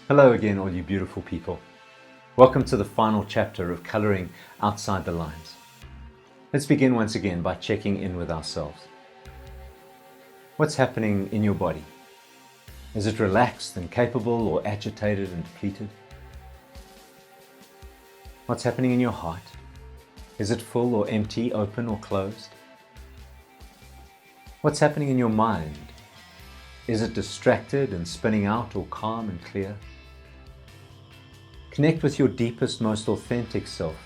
Hello again, all you beautiful people. Welcome to the final chapter of Coloring Outside the Lines. Let's begin once again by checking in with ourselves. What's happening in your body? Is it relaxed and capable, or agitated and depleted? What's happening in your heart? Is it full or empty, open or closed? What's happening in your mind? Is it distracted and spinning out, or calm and clear? Connect with your deepest, most authentic self.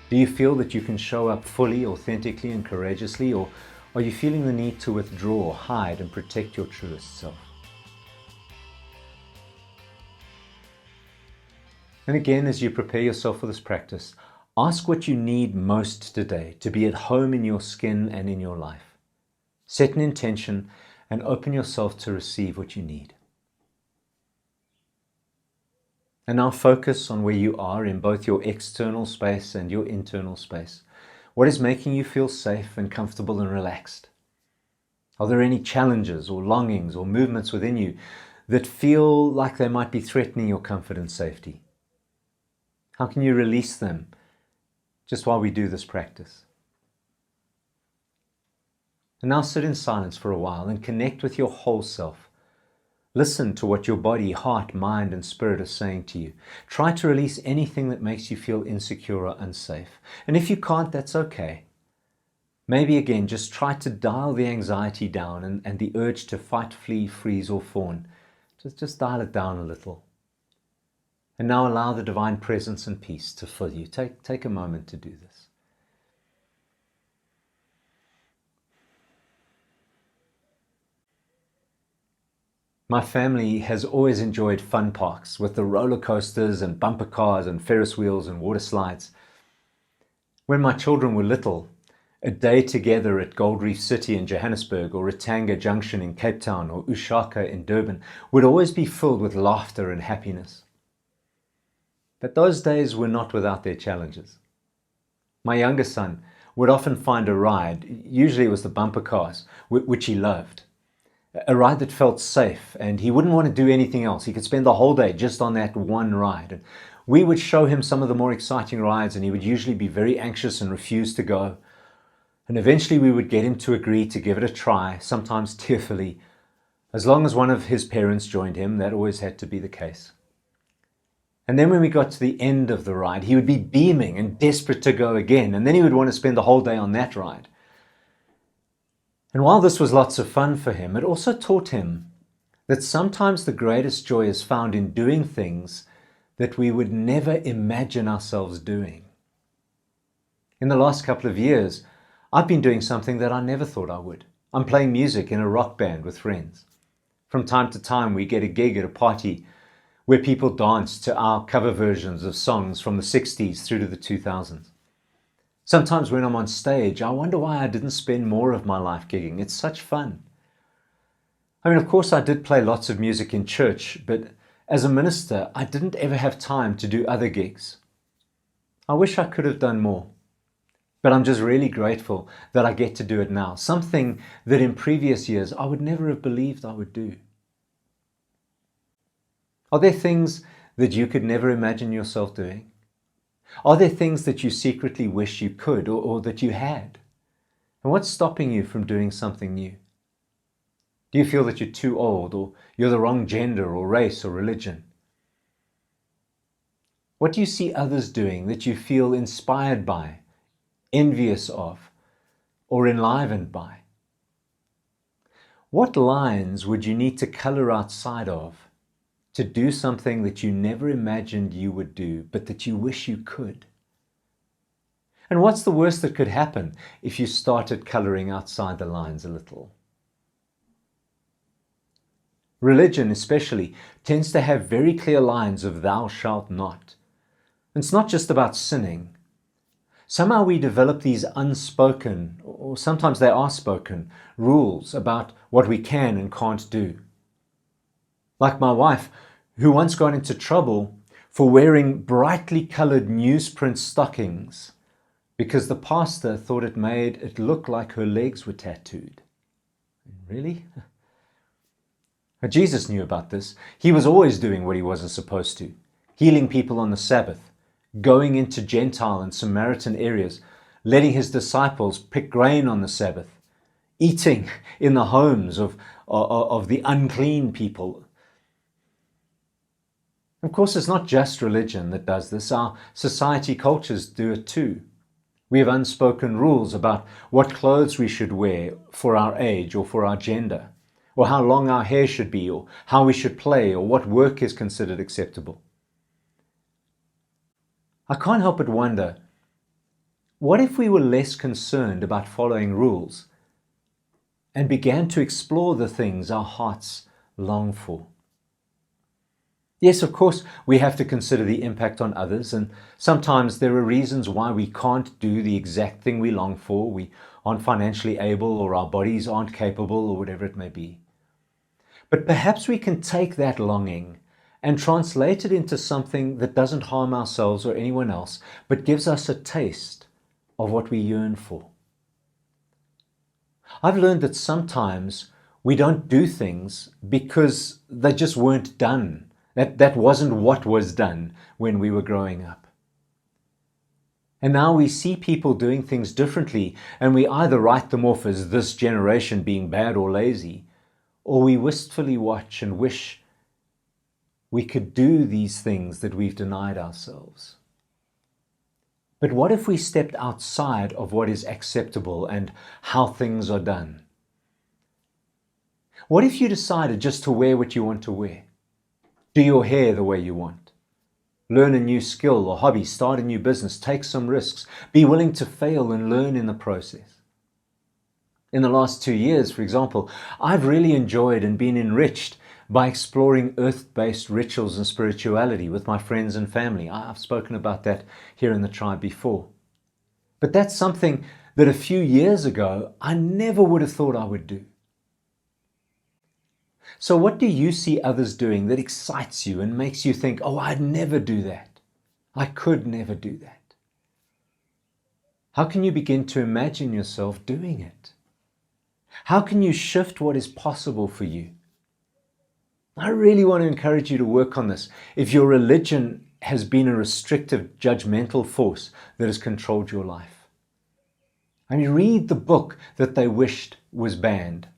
Do you feel that you can show up fully, authentically and courageously, or are you feeling the need to withdraw, hide and protect your truest self? And again, as you prepare yourself for this practice, ask what you need most today to be at home in your skin and in your life. Set an intention and open yourself to receive what you need. And now focus on where you are in both your external space and your internal space. What is making you feel safe and comfortable and relaxed? Are there any challenges or longings or movements within you that feel like they might be threatening your comfort and safety? How can you release them just while we do this practice? And now sit in silence for a while and connect with your whole self. Listen to what your body, heart, mind, and spirit are saying to you. Try to release anything that makes you feel insecure or unsafe. And if you can't, that's okay. Maybe again, just try to dial the anxiety down and the urge to fight, flee, freeze, or fawn. Just dial it down a little. And now allow the divine presence and peace to fill you. Take a moment to do this. My family has always enjoyed fun parks with the roller coasters and bumper cars and Ferris wheels and water slides. When my children were little, a day together at Gold Reef City in Johannesburg, or Ratanga Junction in Cape Town, or Ushaka in Durban would always be filled with laughter and happiness. But those days were not without their challenges. My younger son would often find a ride, usually it was the bumper cars, which he loved. A ride that felt safe, and he wouldn't want to do anything else. He could spend the whole day just on that one ride. And we would show him some of the more exciting rides, and he would usually be very anxious and refuse to go. And eventually we would get him to agree to give it a try, sometimes tearfully. As long as one of his parents joined him, that always had to be the case. And then when we got to the end of the ride, he would be beaming and desperate to go again, and then he would want to spend the whole day on that ride. And while this was lots of fun for him, it also taught him that sometimes the greatest joy is found in doing things that we would never imagine ourselves doing. In the last couple of years, I've been doing something that I never thought I would. I'm playing music in a rock band with friends. From time to time, we get a gig at a party where people dance to our cover versions of songs from the 60s through to the 2000s. Sometimes when I'm on stage, I wonder why I didn't spend more of my life gigging. It's such fun. I mean, of course, I did play lots of music in church, but as a minister, I didn't ever have time to do other gigs. I wish I could have done more, but I'm just really grateful that I get to do it now, something that in previous years I would never have believed I would do. Are there things that you could never imagine yourself doing? Are there things that you secretly wish you could or that you had? And what's stopping you from doing something new? Do you feel that you're too old, or you're the wrong gender or race or religion? What do you see others doing that you feel inspired by, envious of, or enlivened by? What lines would you need to color outside of to do something that you never imagined you would do, but that you wish you could? And what's the worst that could happen if you started coloring outside the lines a little? Religion especially tends to have very clear lines of thou shalt not. It's not just about sinning. Somehow we develop these unspoken, or sometimes they are spoken, rules about what we can and can't do. Like my wife, who once got into trouble for wearing brightly colored newsprint stockings because the pastor thought it made it look like her legs were tattooed. Really? Now, Jesus knew about this. He was always doing what he wasn't supposed to, healing people on the Sabbath, going into Gentile and Samaritan areas, letting his disciples pick grain on the Sabbath, eating in the homes of the unclean people. Of course, it's not just religion that does this. Our society cultures do it too. We have unspoken rules about what clothes we should wear for our age or for our gender, or how long our hair should be, or how we should play, or what work is considered acceptable. I can't help but wonder, what if we were less concerned about following rules and began to explore the things our hearts long for? Yes, of course, we have to consider the impact on others, and sometimes there are reasons why we can't do the exact thing we long for. We aren't financially able, or our bodies aren't capable, or whatever it may be. But perhaps we can take that longing and translate it into something that doesn't harm ourselves or anyone else, but gives us a taste of what we yearn for. I've learned that sometimes we don't do things because they just weren't done. That wasn't what was done when we were growing up. And now we see people doing things differently, and we either write them off as this generation being bad or lazy, or we wistfully watch and wish we could do these things that we've denied ourselves. But what if we stepped outside of what is acceptable and how things are done? What if you decided just to wear what you want to wear? Do your hair the way you want. Learn a new skill or hobby, start a new business, take some risks, be willing to fail and learn in the process. In the last 2 years, for example, I've really enjoyed and been enriched by exploring earth-based rituals and spirituality with my friends and family. I've spoken about that here in the tribe before. But that's something that a few years ago I never would have thought I would do. So what do you see others doing that excites you and makes you think, oh, I'd never do that. I could never do that. How can you begin to imagine yourself doing it? How can you shift what is possible for you? I really want to encourage you to work on this. If your religion has been a restrictive, judgmental force that has controlled your life. I mean, read the book that they wished was banned.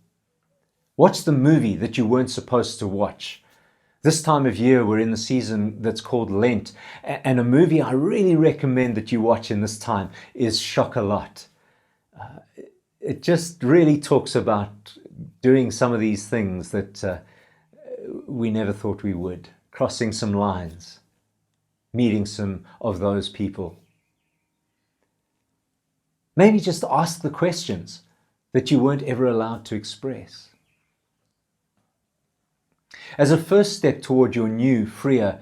Watch the movie that you weren't supposed to watch. This time of year, we're in the season that's called Lent, and a movie I really recommend that you watch in this time is Chocolat. It just really talks about doing some of these things that we never thought we would, crossing some lines, meeting some of those people. Maybe just ask the questions that you weren't ever allowed to express. As a first step toward your new, freer,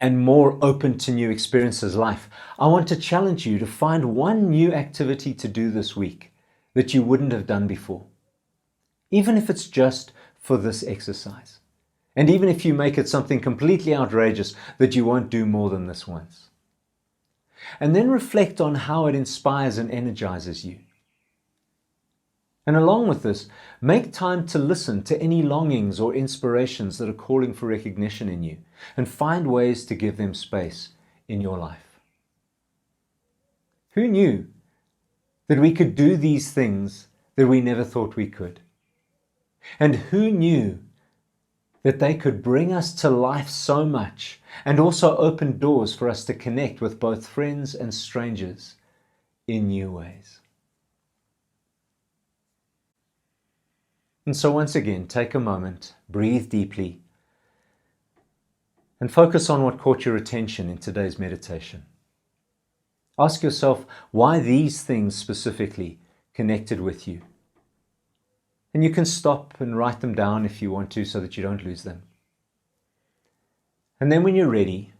and more open to new experiences life, I want to challenge you to find one new activity to do this week that you wouldn't have done before. Even if it's just for this exercise. And even if you make it something completely outrageous that you won't do more than this once. And then reflect on how it inspires and energizes you. And along with this, make time to listen to any longings or inspirations that are calling for recognition in you, and find ways to give them space in your life. Who knew that we could do these things that we never thought we could? And who knew that they could bring us to life so much, and also open doors for us to connect with both friends and strangers in new ways? And so once again, take a moment, breathe deeply, and focus on what caught your attention in today's meditation. Ask yourself why these things specifically connected with you. And you can stop and write them down if you want to, so that you don't lose them. And then when you're ready,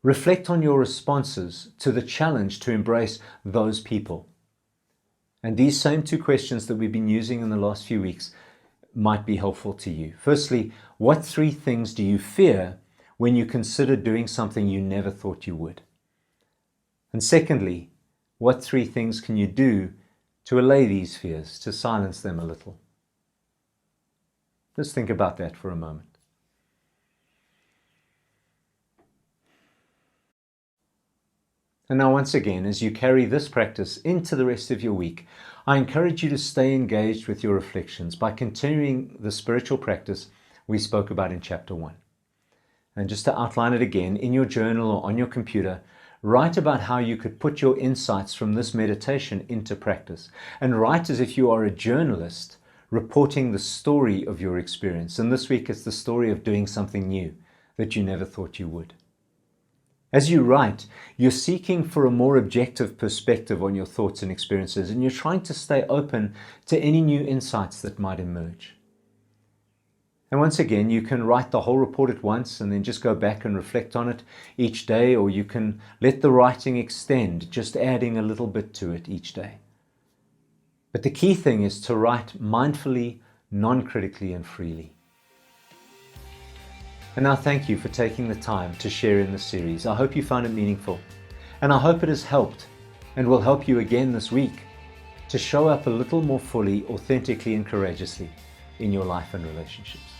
reflect on your responses to the challenge to embrace those people. And these same two questions that we've been using in the last few weeks might be helpful to you. Firstly, what 3 things do you fear when you consider doing something you never thought you would? And secondly, what 3 things can you do to allay these fears, to silence them a little? Just think about that for a moment. And now once again, as you carry this practice into the rest of your week, I encourage you to stay engaged with your reflections by continuing the spiritual practice we spoke about in chapter 1. And just to outline it again, in your journal or on your computer, write about how you could put your insights from this meditation into practice. And write as if you are a journalist reporting the story of your experience. And this week it's the story of doing something new that you never thought you would. As you write, you're seeking for a more objective perspective on your thoughts and experiences, and you're trying to stay open to any new insights that might emerge. And once again, you can write the whole report at once and then just go back and reflect on it each day, or you can let the writing extend, just adding a little bit to it each day. But the key thing is to write mindfully, non-critically, and freely. And now thank you for taking the time to share in this series. I hope you found it meaningful, and I hope it has helped and will help you again this week to show up a little more fully, authentically, and courageously in your life and relationships.